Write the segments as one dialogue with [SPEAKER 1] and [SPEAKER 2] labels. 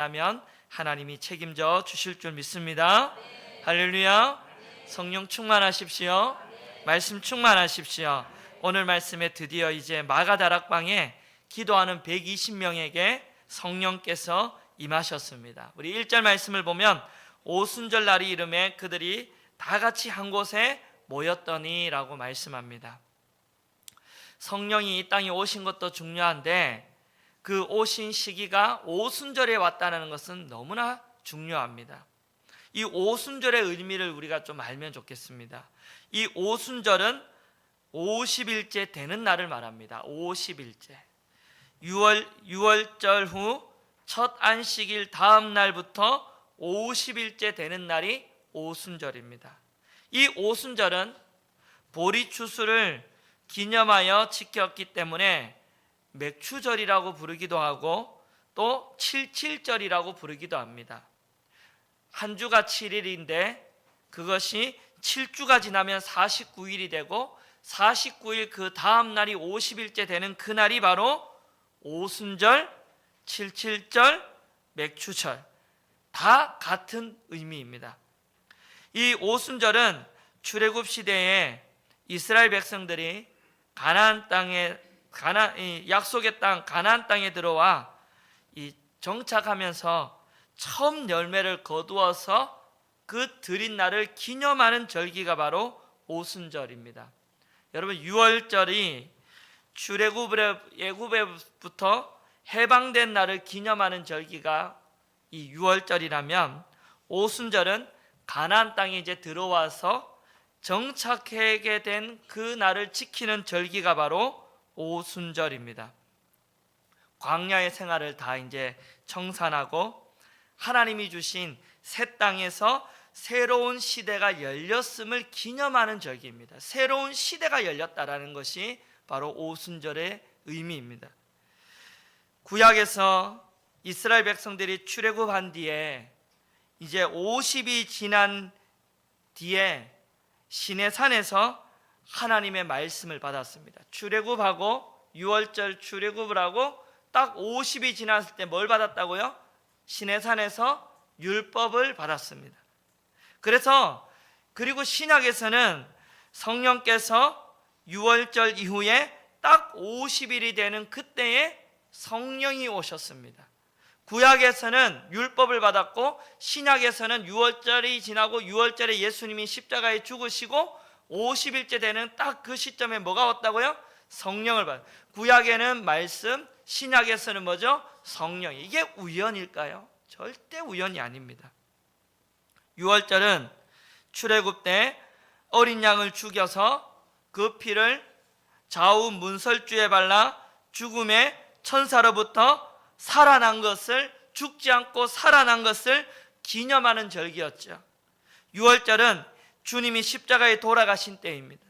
[SPEAKER 1] 하면 하나님이 책임져 주실 줄 믿습니다. 할렐루야. 성령 충만하십시오. 말씀 충만하십시오. 오늘 말씀에 드디어 이제 마가다락방에 기도하는 120명에게 성령께서 임하셨습니다. 우리 1절 말씀을 보면 오순절 날이 이름에 그들이 다 같이 한 곳에 모였더니 라고 말씀합니다. 성령이 이 땅에 오신 것도 중요한데 그 오신 시기가 오순절에 왔다는 것은 너무나 중요합니다. 이 오순절의 의미를 우리가 좀 알면 좋겠습니다. 이 오순절은 50일째 되는 날을 말합니다. 50일째. 6월절 후 첫 안식일 다음 날부터 50일째 되는 날이 오순절입니다. 이 오순절은 보리추수를 기념하여 지켰기 때문에 맥추절이라고 부르기도 하고 또 칠칠절이라고 부르기도 합니다. 한 주가 7일인데 그것이 7주가 지나면 49일이 되고 49일 그 다음 날이 50일째 되는 그 날이 바로 오순절, 칠칠절, 맥추절 다 같은 의미입니다. 이 오순절은 출애굽 시대에 이스라엘 백성들이 약속의 땅 가나안 땅에 들어와 정착하면서 처음 열매를 거두어서 그 드린 날을 기념하는 절기가 오순절입니다. 여러분 6월절이 애굽에부터 해방된 날을 기념하는 절기가 이 6월절이라면 오순절은 가나안 땅에 이제 들어와서 정착하게 된 그 날을 지키는 절기가 바로 오순절입니다. 광야의 생활을 다 이제 청산하고 하나님이 주신 새 땅에서 새로운 시대가 열렸음을 기념하는 절기입니다. 새로운 시대가 열렸다라는 것이 바로 오순절의 의미입니다. 구약에서 이스라엘 백성들이 출애굽한 뒤에 이제 50이 지난 뒤에 시내산에서 하나님의 말씀을 받았습니다. 출애굽하고 6월절 출애굽을 하고 딱 50이 지났을 때 뭘 받았다고요? 시내산에서 율법을 받았습니다. 그리고 신약에서는 성령께서 6월절 이후에 딱 50일이 되는 그때에 성령이 오셨습니다. 구약에서는 율법을 받았고 신약에서는 6월절이 지나고 6월절에 예수님이 십자가에 죽으시고 50일째 되는 딱 그 시점에 뭐가 왔다고요? 성령을 받아요. 구약에는 말씀, 신약에서는 뭐죠? 성령. 이게 우연일까요? 절대 우연이 아닙니다. 6월절은 출애굽 때 어린 양을 죽여서 그 피를 좌우 문설주에 발라 죽음의 천사로부터 살아난 것을, 죽지 않고 살아난 것을 기념하는 절기였죠. 6월절은 주님이 십자가에 돌아가신 때입니다.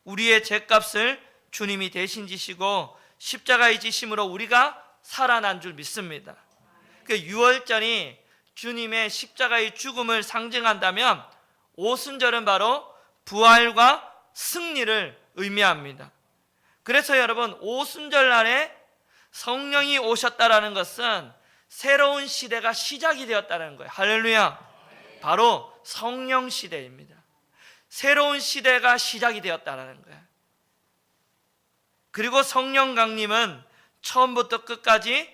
[SPEAKER 1] 우리의 죄값을 주님이 대신 지시고 십자가에 지심으로 우리가 살아난 줄 믿습니다. 그 6월절이 주님의 십자가의 죽음을 상징한다면 오순절은 바로 부활과 승리를 의미합니다. 그래서 여러분 오순절 날에 성령이 오셨다라는 것은 새로운 시대가 시작이 되었다는 거예요. 할렐루야. 바로 성령 시대입니다. 새로운 시대가 시작이 되었다는 거예요. 그리고 성령 강림은 처음부터 끝까지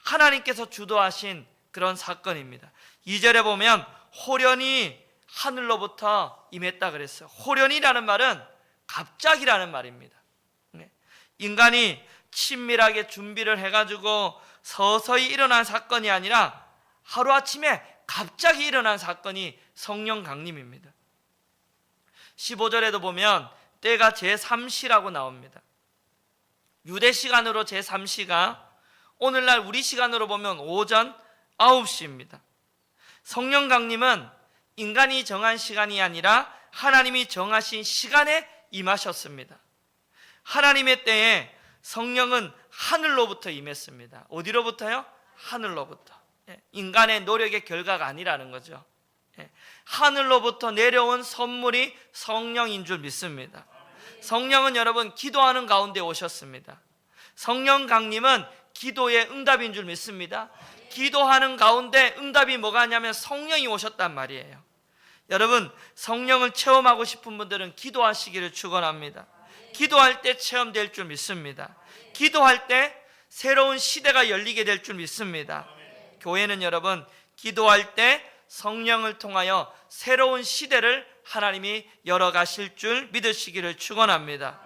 [SPEAKER 1] 하나님께서 주도하신 그런 사건입니다. 2절에 보면 호련히 하늘로부터 임했다 그랬어요. 호련이라는 말은 갑자기라는 말입니다. 인간이 친밀하게 준비를 해가지고 서서히 일어난 사건이 아니라 하루아침에 갑자기 일어난 사건이 성령 강림입니다. 15절에도 보면 때가 제3시라고 나옵니다. 유대 시간으로 제3시가 오늘날 우리 시간으로 보면 오전 9시입니다. 성령 강림은 인간이 정한 시간이 아니라 하나님이 정하신 시간에 임하셨습니다. 하나님의 때에 성령은 하늘로부터 임했습니다. 어디로부터요? 하늘로부터. 인간의 노력의 결과가 아니라는 거죠. 하늘로부터 내려온 선물이 성령인 줄 믿습니다. 성령은 여러분 기도하는 가운데 오셨습니다. 성령 강림은 기도의 응답인 줄 믿습니다. 기도하는 가운데 응답이 뭐가 있냐면 성령이 오셨단 말이에요. 여러분, 성령을 체험하고 싶은 분들은 기도하시기를 축원합니다. 기도할 때 체험될 줄 믿습니다. 기도할 때 새로운 시대가 열리게 될 줄 믿습니다. 교회는 여러분, 기도할 때 성령을 통하여 새로운 시대를 하나님이 열어가실 줄 믿으시기를 축원합니다.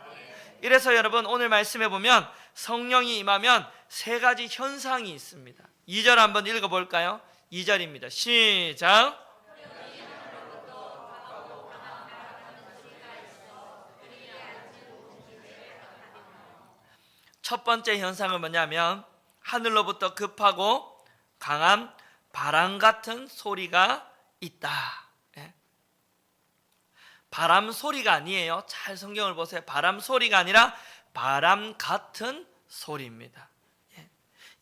[SPEAKER 1] 이래서 여러분, 오늘 말씀해 보면 성령이 임하면 세 가지 현상이 있습니다. 2절 한번 읽어볼까요? 2절입니다. 시작. 첫 번째 현상은 뭐냐면 하늘로부터 급하고 강한 바람 같은 소리가 있다. 바람 소리가 아니에요. 잘 성경을 보세요. 바람 소리가 아니라 바람 같은 소리입니다.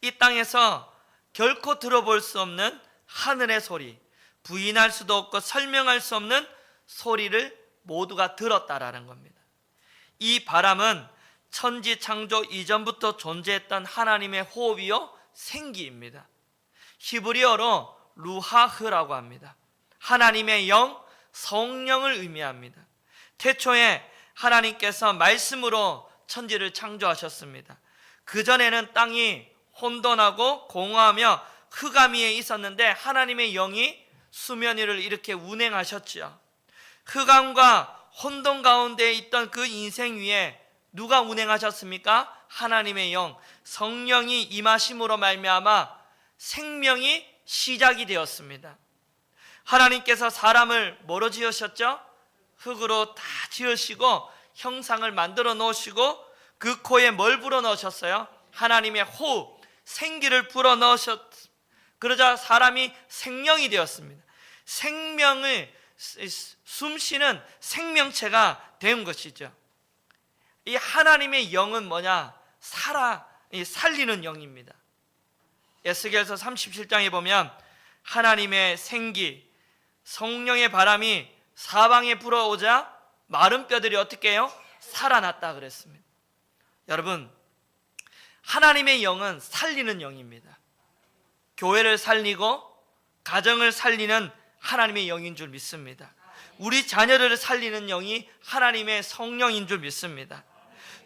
[SPEAKER 1] 이 땅에서 결코 들어볼 수 없는 하늘의 소리, 부인할 수도 없고 설명할 수 없는 소리를 모두가 들었다라는 겁니다. 이 바람은 천지 창조 이전부터 존재했던 하나님의 호흡이요 생기입니다. 히브리어로 루하흐라고 합니다. 하나님의 영, 성령을 의미합니다. 태초에 하나님께서 말씀으로 천지를 창조하셨습니다. 그전에는 땅이 혼돈하고 공허하며 흑암 위에 있었는데 하나님의 영이 수면 위를 이렇게 운행하셨죠. 흑암과 혼돈 가운데 있던 그 인생 위에 누가 운행하셨습니까? 하나님의 영, 성령이 임하심으로 말미암아 생명이 시작이 되었습니다. 하나님께서 사람을 뭐로 지으셨죠? 흙으로 다 지으시고 형상을 만들어 놓으시고 그 코에 뭘 불어 넣으셨어요? 하나님의 호흡, 생기를 불어 넣으셨. 그러자 사람이 생명이 되었습니다. 생명을 숨쉬는 생명체가 된 것이죠. 이 하나님의 영은 뭐냐? 살리는 영입니다. 에스겔서 37장에 보면 하나님의 생기, 성령의 바람이 사방에 불어오자 마른 뼈들이 어떻게 해요? 살아났다 그랬습니다. 여러분, 하나님의 영은 살리는 영입니다. 교회를 살리고 가정을 살리는 하나님의 영인 줄 믿습니다. 우리 자녀를 살리는 영이 하나님의 성령인 줄 믿습니다.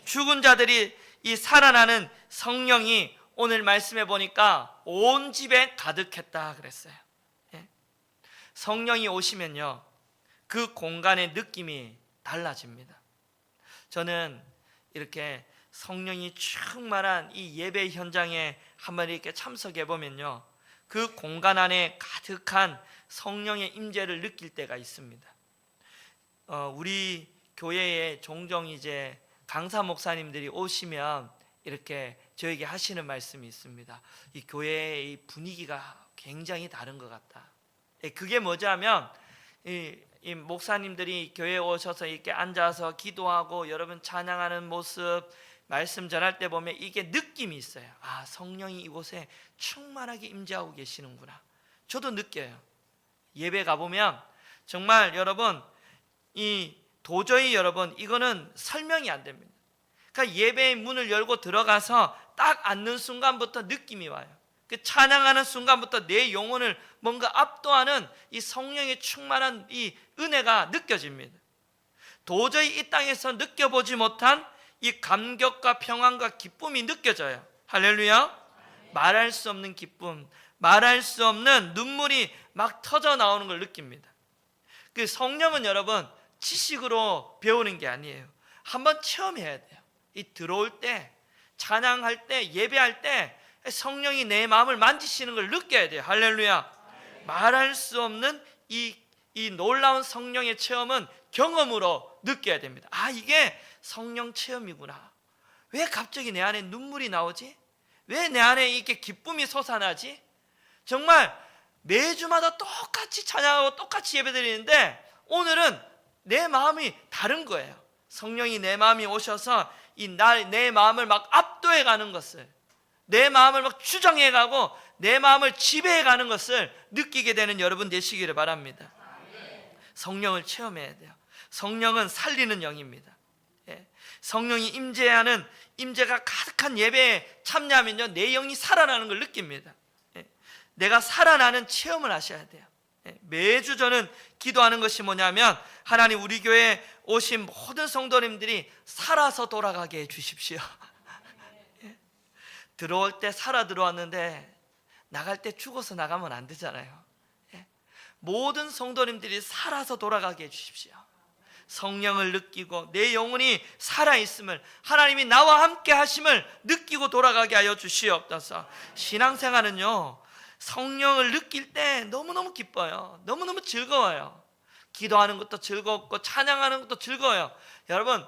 [SPEAKER 1] 죽은 자들이 이 살아나는 성령이 오늘 말씀해 보니까 온 집에 가득했다 그랬어요. 성령이 오시면요, 그 공간의 느낌이 달라집니다. 저는 이렇게 성령이 충만한 이 예배 현장에 한번 이렇게 참석해 보면요, 그 공간 안에 가득한 성령의 임재를 느낄 때가 있습니다. 우리 교회에 종종 이제 강사 목사님들이 오시면 이렇게 저에게 하시는 말씀이 있습니다. 이 교회의 이 분위기가 굉장히 다른 것 같다. 그게 뭐냐면 이 목사님들이 교회에 오셔서 이렇게 앉아서 기도하고 여러분 찬양하는 모습, 말씀 전할 때 보면 이게 느낌이 있어요. 아, 성령이 이곳에 충만하게 임재하고 계시는구나. 저도 느껴요. 예배 가보면 정말 여러분, 도저히 여러분 이거는 설명이 안 됩니다. 그러니까 예배의 문을 열고 들어가서 딱 앉는 순간부터 느낌이 와요. 그 찬양하는 순간부터 내 영혼을 뭔가 압도하는 이 성령의 충만한 이 은혜가 느껴집니다. 도저히 이 땅에서 느껴보지 못한 이 감격과 평안과 기쁨이 느껴져요. 할렐루야. 말할 수 없는 기쁨, 말할 수 없는 눈물이 막 터져 나오는 걸 느낍니다. 그 성령은 여러분 지식으로 배우는 게 아니에요. 한번 체험해야 돼요. 이 들어올 때, 찬양할 때, 예배할 때 성령이 내 마음을 만지시는 걸 느껴야 돼요. 할렐루야. 말할 수 없는 이 놀라운 성령의 체험은 경험으로 느껴야 됩니다. 아, 이게 성령 체험이구나. 왜 갑자기 내 안에 눈물이 나오지? 왜 내 안에 이렇게 기쁨이 솟아나지? 정말 매주마다 똑같이 찬양하고 똑같이 예배드리는데 오늘은 내 마음이 다른 거예요. 성령이 내 마음이 오셔서 내 마음을 막 압도해 가는 것을, 내 마음을 막 추정해 가고 내 마음을 지배해 가는 것을 느끼게 되는 여러분 되시기를 바랍니다. 성령을 체험해야 돼요. 성령은 살리는 영입니다. 성령이 임재가 가득한 예배에 참여하면요, 내 영이 살아나는 걸 느낍니다. 내가 살아나는 체험을 하셔야 돼요. 매주 저는 기도하는 것이 뭐냐면, 하나님 우리 교회에 오신 모든 성도님들이 살아서 돌아가게 해주십시오. 들어올 때 살아 들어왔는데 나갈 때 죽어서 나가면 안 되잖아요. 모든 성도님들이 살아서 돌아가게 해주십시오. 성령을 느끼고 내 영혼이 살아있음을, 하나님이 나와 함께 하심을 느끼고 돌아가게 하여 주시옵소서. 신앙생활은요, 성령을 느낄 때 너무너무 기뻐요. 너무너무 즐거워요. 기도하는 것도 즐겁고 찬양하는 것도 즐거워요. 여러분,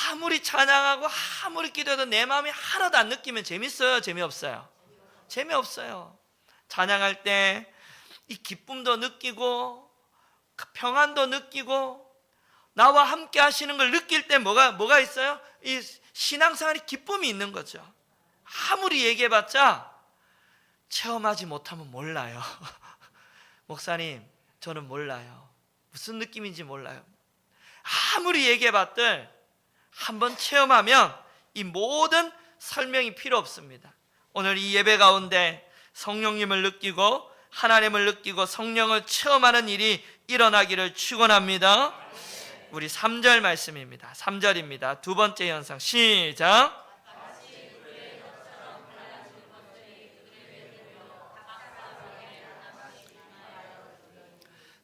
[SPEAKER 1] 아무리 찬양하고 아무리 기도해도 내 마음이 하나도 안 느끼면 재밌어요? 재미없어요? 재미없어요. 찬양할 때 이 기쁨도 느끼고 평안도 느끼고 나와 함께 하시는 걸 느낄 때 뭐가 있어요? 이 신앙생활이 기쁨이 있는 거죠. 아무리 얘기해봤자 체험하지 못하면 몰라요. 목사님, 저는 몰라요. 무슨 느낌인지 몰라요. 아무리 얘기해봤들 한번 체험하면 이 모든 설명이 필요 없습니다. 오늘 이 예배 가운데 성령님을 느끼고 하나님을 느끼고 성령을 체험하는 일이 일어나기를 축원합니다. 우리 3절 말씀입니다. 3절입니다. 두 번째 현상, 시작.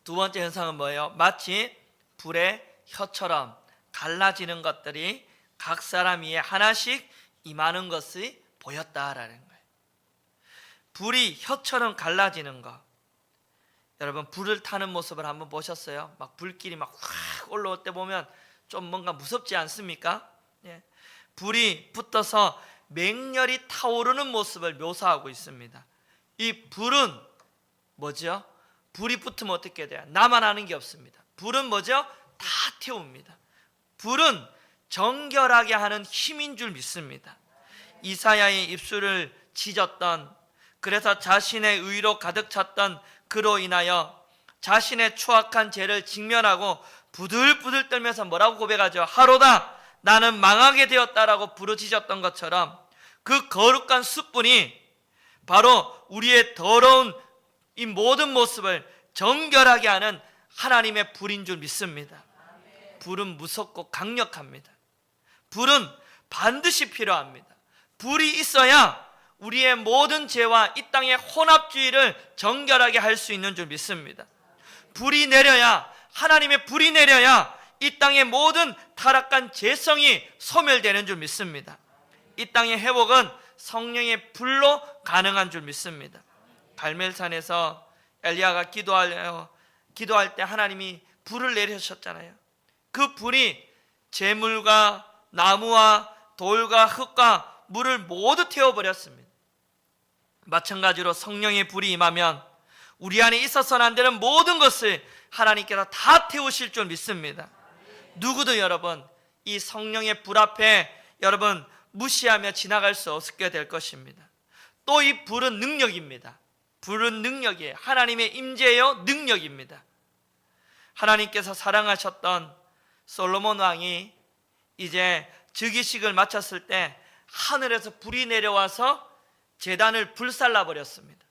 [SPEAKER 1] 두 번째 현상은 뭐예요? 마치 불의 혀처럼 갈라지는 것들이 각 사람 위에 하나씩 임하는 것이 보였다라는 거예요. 불이 혀처럼 갈라지는 것. 여러분, 불을 타는 모습을 한번 보셨어요? 막 불길이 막 확 올라올 때 보면 좀 뭔가 무섭지 않습니까? 예. 불이 붙어서 맹렬히 타오르는 모습을 묘사하고 있습니다. 이 불은 뭐죠? 불이 붙으면 어떻게 돼요? 나만 아는 게 없습니다. 불은 뭐죠? 다 태웁니다. 불은 정결하게 하는 힘인 줄 믿습니다. 이사야의 입술을 찢었던, 그래서 자신의 의로 가득 찼던 그로 인하여 자신의 추악한 죄를 직면하고 부들부들 떨면서 뭐라고 고백하죠? 하로다, 나는 망하게 되었다라고 부르짖었던 것처럼 그 거룩한 숯불이 바로 우리의 더러운 이 모든 모습을 정결하게 하는 하나님의 불인 줄 믿습니다. 불은 무섭고 강력합니다. 불은 반드시 필요합니다. 불이 있어야 우리의 모든 죄와 이 땅의 혼합주의를 정결하게 할 수 있는 줄 믿습니다. 불이 내려야, 하나님의 불이 내려야 이 땅의 모든 타락한 죄성이 소멸되는 줄 믿습니다. 이 땅의 회복은 성령의 불로 가능한 줄 믿습니다. 갈멜산에서 엘리야가 기도할 때 하나님이 불을 내리셨잖아요. 그 불이 재물과 나무와 돌과 흙과 물을 모두 태워버렸습니다. 마찬가지로 성령의 불이 임하면 우리 안에 있어서는 안 되는 모든 것을 하나님께서 다 태우실 줄 믿습니다. 누구도 여러분 이 성령의 불 앞에 여러분 무시하며 지나갈 수 없게 될 것입니다. 또 이 불은 능력입니다. 불은 능력이에요. 하나님의 임재요 능력입니다. 하나님께서 사랑하셨던 솔로몬 왕이 이제 즉위식을 마쳤을 때 하늘에서 불이 내려와서 제단을 불살라 버렸습니다.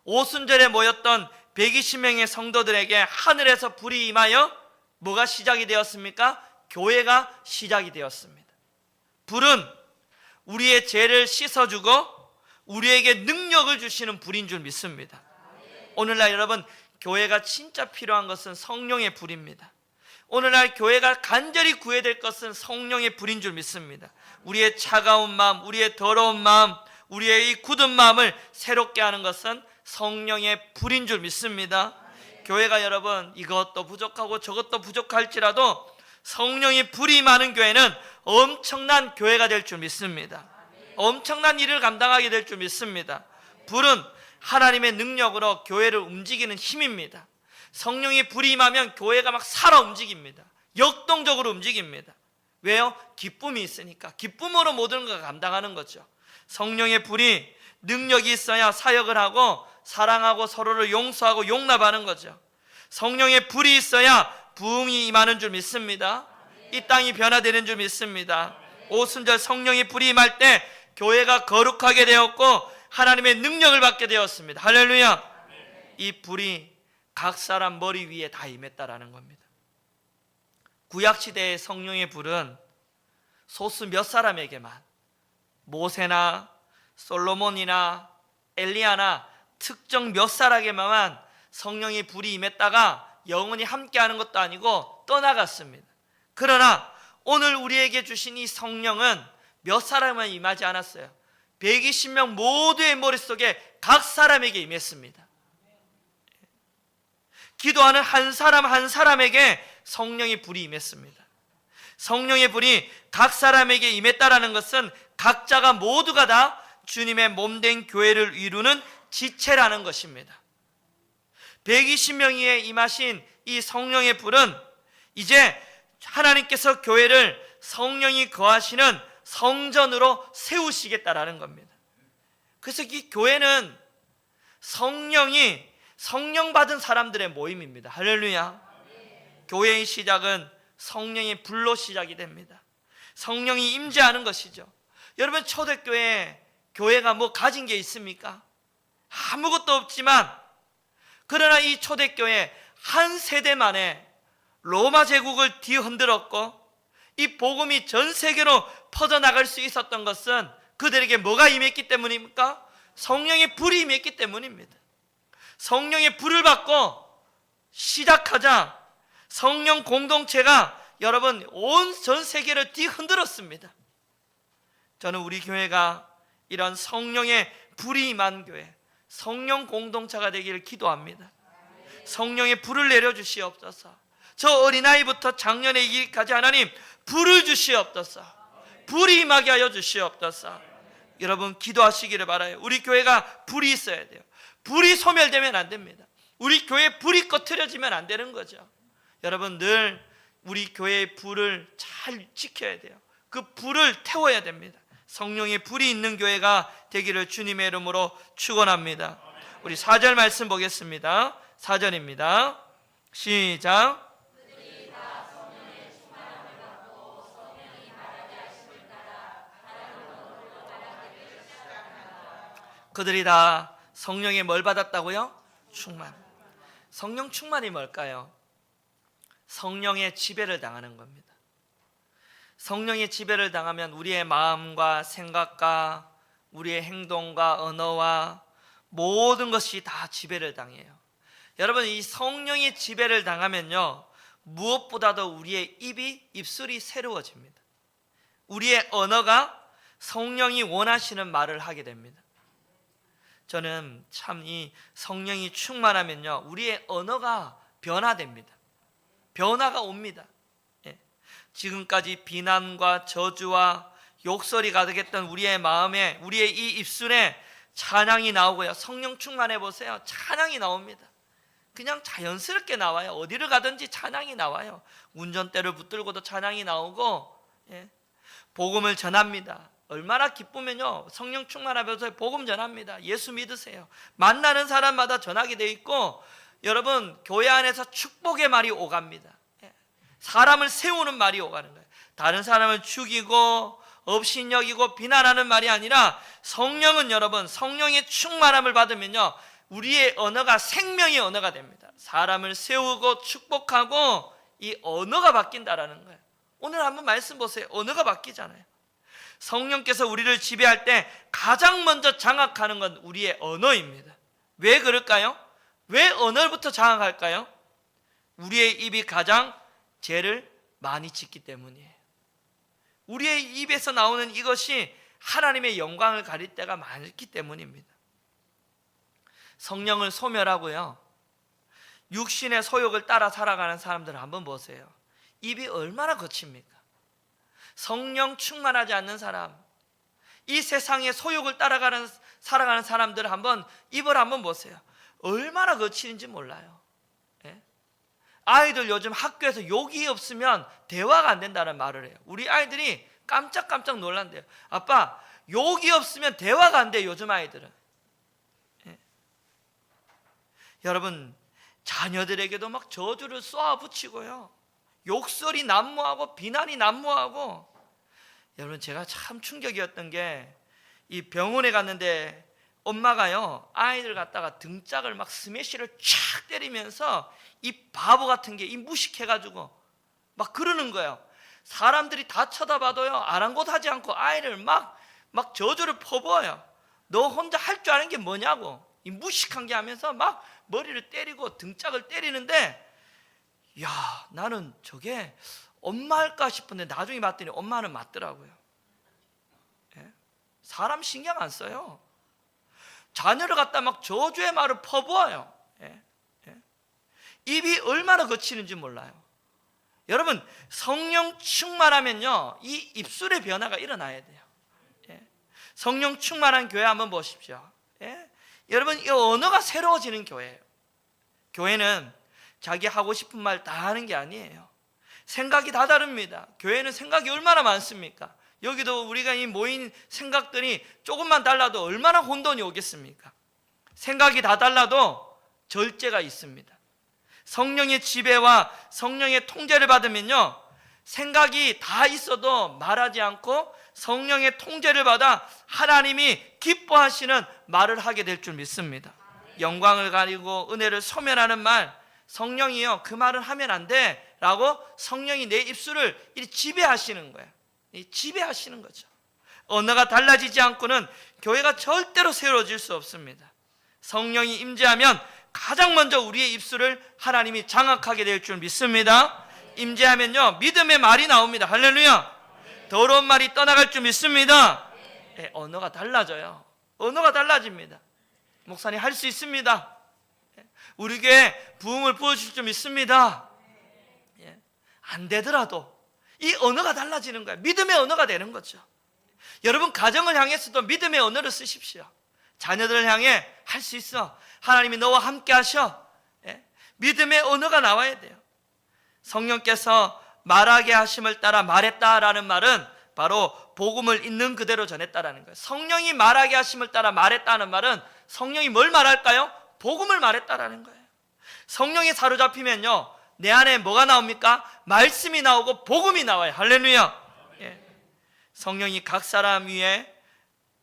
[SPEAKER 1] 오순절에 모였던 120명의 성도들에게 하늘에서 불이 임하여 뭐가 시작이 되었습니까? 교회가 시작이 되었습니다. 불은 우리의 죄를 씻어주고 우리에게 능력을 주시는 불인 줄 믿습니다. 오늘날 여러분, 교회가 진짜 필요한 것은 성령의 불입니다. 오늘날 교회가 간절히 구해야 될 것은 성령의 불인 줄 믿습니다. 우리의 차가운 마음, 우리의 더러운 마음, 우리의 이 굳은 마음을 새롭게 하는 것은 성령의 불인 줄 믿습니다. 교회가 여러분 이것도 부족하고 저것도 부족할지라도 성령의 불이 많은 교회는 엄청난 교회가 될 줄 믿습니다. 엄청난 일을 감당하게 될 줄 믿습니다. 불은 하나님의 능력으로 교회를 움직이는 힘입니다. 성령의 불이 임하면 교회가 막 살아 움직입니다. 역동적으로 움직입니다. 왜요? 기쁨이 있으니까. 기쁨으로 모든 걸 감당하는 거죠. 성령의 불이 능력이 있어야 사역을 하고 사랑하고 서로를 용서하고 용납하는 거죠. 성령의 불이 있어야 부흥이 임하는 줄 믿습니다. 이 땅이 변화되는 줄 믿습니다. 오순절 성령의 불이 임할 때 교회가 거룩하게 되었고 하나님의 능력을 받게 되었습니다. 할렐루야. 이 불이 각 사람 머리 위에 다 임했다라는 겁니다. 구약시대의 성령의 불은 소수 몇 사람에게만, 모세나 솔로몬이나 엘리야나 특정 몇 사람에게만 성령의 불이 임했다가 영원히 함께하는 것도 아니고 떠나갔습니다. 그러나 오늘 우리에게 주신 이 성령은 몇 사람만 임하지 않았어요. 120명 모두의 머릿속에 각 사람에게 임했습니다. 기도하는 한 사람 한 사람에게 성령의 불이 임했습니다. 성령의 불이 각 사람에게 임했다라는 것은 각자가 모두가 다 주님의 몸된 교회를 이루는 지체라는 것입니다. 120명에 임하신 이 성령의 불은 이제 하나님께서 교회를 성령이 거하시는 성전으로 세우시겠다라는 겁니다. 그래서 이 교회는 성령 받은 사람들의 모임입니다. 할렐루야. 교회의 시작은 성령의 불로 시작이 됩니다. 성령이 임재하는 것이죠. 여러분, 초대교회 교회가 뭐 가진 게 있습니까? 아무것도 없지만, 그러나 이 초대교회 한 세대 만에 로마 제국을 뒤흔들었고 이 복음이 전 세계로 퍼져나갈 수 있었던 것은 그들에게 뭐가 임했기 때문입니까? 성령의 불이 임했기 때문입니다. 성령의 불을 받고 시작하자 성령 공동체가 여러분 온 전 세계를 뒤흔들었습니다. 저는 우리 교회가 이런 성령의 불이 임한 교회, 성령 공동체가 되기를 기도합니다. 성령의 불을 내려주시옵소서. 저 어린아이부터 장년의 이기까지 하나님 불을 주시옵소서. 불이 임하게 하여 주시옵소서. 여러분 기도하시기를 바라요. 우리 교회가 불이 있어야 돼요. 불이 소멸되면 안 됩니다. 우리 교회 불이 꺼트려지면 안 되는 거죠. 여러분 늘 우리 교회의 불을 잘 지켜야 돼요. 그 불을 태워야 됩니다. 성령의 불이 있는 교회가 되기를 주님의 이름으로 축원합니다. 우리 4절 말씀 보겠습니다. 4절입니다. 시작. 그들이 다 성령의 뭘 받았다고요? 충만. 성령 충만이 뭘까요? 성령의 지배를 당하는 겁니다. 성령의 지배를 당하면 우리의 마음과 생각과 우리의 행동과 언어와 모든 것이 다 지배를 당해요. 여러분 이 성령의 지배를 당하면요 무엇보다도 우리의 입술이 새로워집니다. 우리의 언어가 성령이 원하시는 말을 하게 됩니다. 저는 참 이 성령이 충만하면요 우리의 언어가 변화됩니다. 변화가 옵니다. 지금까지 비난과 저주와 욕설이 가득했던 우리의 마음에, 우리의 이 입술에 찬양이 나오고요. 성령 충만해 보세요. 찬양이 나옵니다. 그냥 자연스럽게 나와요. 어디를 가든지 찬양이 나와요. 운전대를 붙들고도 찬양이 나오고, 복음을 전합니다. 얼마나 기쁘면요 성령 충만하면서 복음 전합니다. 예수 믿으세요. 만나는 사람마다 전하게 돼 있고, 여러분 교회 안에서 축복의 말이 오갑니다. 사람을 세우는 말이 오가는 거예요. 다른 사람을 죽이고 업신여기고 비난하는 말이 아니라, 성령은 여러분 성령의 충만함을 받으면요 우리의 언어가 생명의 언어가 됩니다. 사람을 세우고 축복하고 이 언어가 바뀐다라는 거예요. 오늘 한번 말씀 보세요. 언어가 바뀌잖아요. 성령께서 우리를 지배할 때 가장 먼저 장악하는 건 우리의 언어입니다. 왜 그럴까요? 왜 언어부터 장악할까요? 우리의 입이 가장 죄를 많이 짓기 때문이에요. 우리의 입에서 나오는 이것이 하나님의 영광을 가릴 때가 많기 때문입니다. 성령을 소멸하고요 육신의 소욕을 따라 살아가는 사람들을 한번 보세요. 입이 얼마나 거칩니까? 성령 충만하지 않는 사람, 이 세상의 소욕을 따라가는 살아가는 사람들 한번 입을 한번 보세요. 얼마나 거치는지 몰라요. 아이들 요즘 학교에서 욕이 없으면 대화가 안 된다는 말을 해요. 우리 아이들이 깜짝깜짝 놀란대요. 아빠, 욕이 없으면 대화가 안 돼요, 요즘 아이들은. 여러분, 자녀들에게도 막 저주를 쏘아붙이고요, 욕설이 난무하고 비난이 난무하고. 여러분, 제가 참 충격이었던 게, 이 병원에 갔는데 엄마가요 아이들 갖다가 등짝을 막 스매시를 촥 때리면서 이 바보 같은 게 이 무식해가지고 막 그러는 거예요. 사람들이 다 쳐다봐도요 아랑곳하지 않고 아이를 막 저주를 퍼부어요. 너 혼자 할 줄 아는 게 뭐냐고, 이 무식한 게 하면서 막 머리를 때리고 등짝을 때리는데, 야, 나는 저게 엄마일까 싶은데 나중에 봤더니 엄마는 맞더라고요. 예? 사람 신경 안 써요. 자녀를 갖다 막 저주의 말을 퍼부어요. 예? 예? 입이 얼마나 거치는지 몰라요. 여러분, 성령 충만하면요 이 입술의 변화가 일어나야 돼요. 예? 성령 충만한 교회 한번 보십시오. 예? 여러분, 이 언어가 새로워지는 교회예요. 교회는 자기 하고 싶은 말 다 하는 게 아니에요. 생각이 다 다릅니다. 교회는 생각이 얼마나 많습니까? 여기도 우리가 이 모인 생각들이 조금만 달라도 얼마나 혼돈이 오겠습니까? 생각이 다 달라도 절제가 있습니다. 성령의 지배와 성령의 통제를 받으면요 생각이 다 있어도 말하지 않고 성령의 통제를 받아 하나님이 기뻐하시는 말을 하게 될 줄 믿습니다. 영광을 가리고 은혜를 소멸하는 말, 성령이요 그 말은 하면 안 돼 라고 성령이 내 입술을 지배하시는 거예요. 지배하시는 거죠. 언어가 달라지지 않고는 교회가 절대로 새로워질 수 없습니다. 성령이 임재하면 가장 먼저 우리의 입술을 하나님이 장악하게 될 줄 믿습니다. 임재하면요 믿음의 말이 나옵니다. 할렐루야. 더러운 말이 떠나갈 줄 믿습니다. 네, 언어가 달라져요. 언어가 달라집니다. 목사님 할 수 있습니다. 우리 교회 부흥을 부어주실 줄 믿습니다. 예, 안 되더라도 이 언어가 달라지는 거예요. 믿음의 언어가 되는 거죠. 여러분 가정을 향해서도 믿음의 언어를 쓰십시오. 자녀들을 향해 할 수 있어, 하나님이 너와 함께 하셔. 예? 믿음의 언어가 나와야 돼요. 성령께서 말하게 하심을 따라 말했다라는 말은 바로 복음을 있는 그대로 전했다라는 거예요. 성령이 말하게 하심을 따라 말했다는 말은 성령이 뭘 말할까요? 복음을 말했다라는 거예요. 성령에 사로잡히면요 내 안에 뭐가 나옵니까? 말씀이 나오고 복음이 나와요. 할렐루야. 예. 성령이 각 사람 위에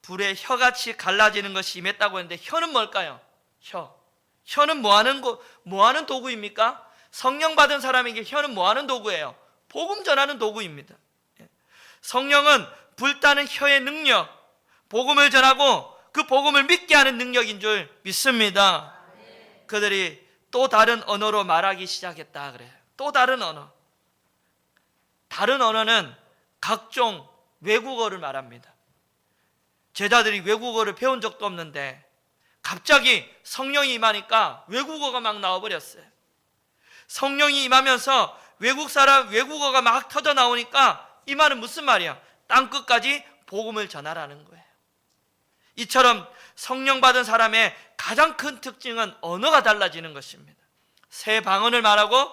[SPEAKER 1] 불에 혀같이 갈라지는 것이 임했다고 했는데 혀는 뭘까요? 혀는 뭐 하는 도구입니까? 성령 받은 사람에게 혀는 뭐 하는 도구예요? 복음 전하는 도구입니다. 예. 성령은 불타는 혀의 능력, 복음을 전하고 그 복음을 믿게 하는 능력인 줄 믿습니다. 그들이 또 다른 언어로 말하기 시작했다 그래요. 또 다른 언어. 다른 언어는 각종 외국어를 말합니다. 제자들이 외국어를 배운 적도 없는데 갑자기 성령이 임하니까 외국어가 막 나와버렸어요. 성령이 임하면서 외국어가 막 터져 나오니까 이 말은 무슨 말이야? 땅끝까지 복음을 전하라는 거예요. 이처럼 성령 받은 사람의 가장 큰 특징은 언어가 달라지는 것입니다. 새 방언을 말하고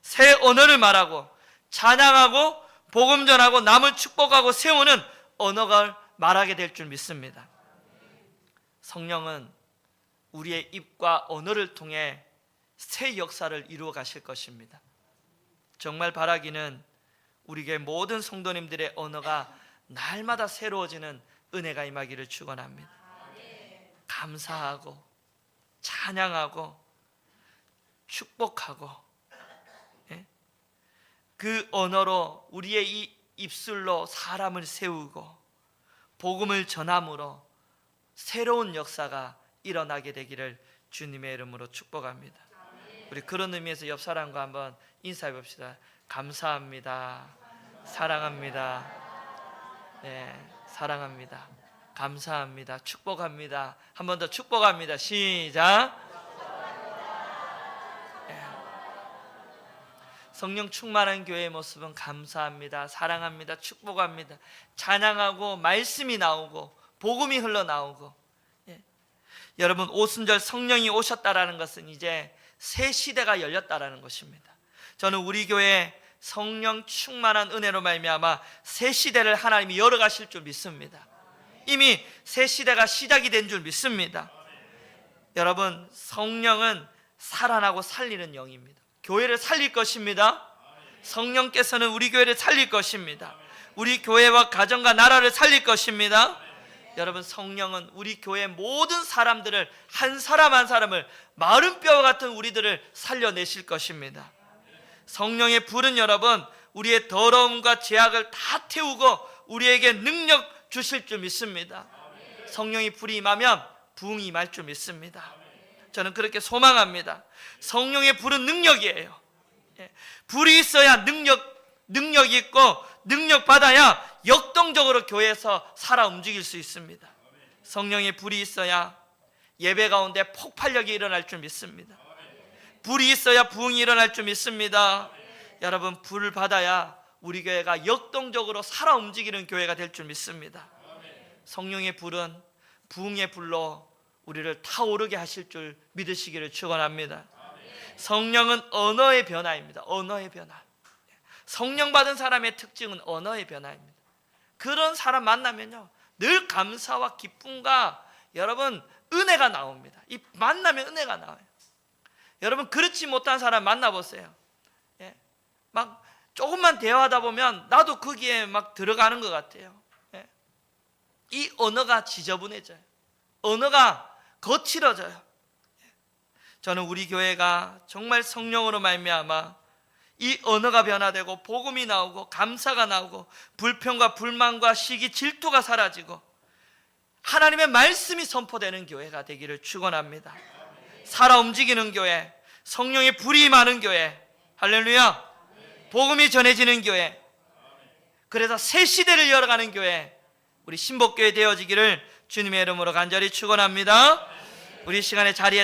[SPEAKER 1] 새 언어를 말하고 찬양하고 복음 전하고 남을 축복하고 세우는 언어가 말하게 될 줄 믿습니다. 성령은 우리의 입과 언어를 통해 새 역사를 이루어 가실 것입니다. 정말 바라기는 우리 교회 모든 성도님들의 언어가 날마다 새로워지는 은혜가 임하기를 축원합니다. 감사하고 찬양하고 축복하고, 예? 그 언어로 우리의 이 입술로 사람을 세우고 복음을 전함으로 새로운 역사가 일어나게 되기를 주님의 이름으로 축복합니다. 우리 그런 의미에서 옆 사람과 한번 인사해 봅시다. 감사합니다. 사랑합니다. 네, 사랑합니다. 감사합니다. 축복합니다. 한 번 더 축복합니다. 시작. 네. 성령 충만한 교회의 모습은 감사합니다. 사랑합니다. 축복합니다. 찬양하고 말씀이 나오고 복음이 흘러나오고. 예. 여러분, 오순절 성령이 오셨다라는 것은 이제 새 시대가 열렸다라는 것입니다. 저는 우리 교회에 성령 충만한 은혜로 말미암아 새 시대를 하나님이 열어가실 줄 믿습니다. 이미 새 시대가 시작이 된 줄 믿습니다. 여러분, 성령은 살아나고 살리는 영입니다. 교회를 살릴 것입니다. 성령께서는 우리 교회를 살릴 것입니다. 우리 교회와 가정과 나라를 살릴 것입니다. 여러분, 성령은 우리 교회 모든 사람들을, 한 사람 한 사람을, 마른 뼈와 같은 우리들을 살려내실 것입니다. 성령의 불은 여러분, 우리의 더러움과 죄악을 다 태우고 우리에게 능력 주실 줄 믿습니다. 성령의 불이 임하면 부흥이 임할 줄 믿습니다. 저는 그렇게 소망합니다. 성령의 불은 능력이에요. 불이 있어야 능력이 있고, 능력 받아야 역동적으로 교회에서 살아 움직일 수 있습니다. 성령의 불이 있어야 예배 가운데 폭발력이 일어날 줄 믿습니다. 불이 있어야 부흥이 일어날 줄 믿습니다. 여러분, 불을 받아야 우리 교회가 역동적으로 살아 움직이는 교회가 될 줄 믿습니다. 성령의 불은 부흥의 불로 우리를 타오르게 하실 줄 믿으시기를 축원합니다. 성령은 언어의 변화입니다. 언어의 변화. 성령 받은 사람의 특징은 언어의 변화입니다. 그런 사람 만나면요, 늘 감사와 기쁨과 여러분 은혜가 나옵니다. 이 만나면 은혜가 나와요. 여러분, 그렇지 못한 사람 만나보세요. 막 조금만 대화하다 보면 나도 거기에 막 들어가는 것 같아요. 이 언어가 지저분해져요. 언어가 거칠어져요. 저는 우리 교회가 정말 성령으로 말미암아 이 언어가 변화되고 복음이 나오고 감사가 나오고 불평과 불만과 시기 질투가 사라지고 하나님의 말씀이 선포되는 교회가 되기를 축원합니다. 살아 움직이는 교회, 성령의 불이 많은 교회, 할렐루야, 복음이 전해지는 교회, 그래서 새 시대를 열어가는 교회, 우리 신복교회 되어지기를 주님의 이름으로 간절히 축원합니다. 우리 시간에 자리에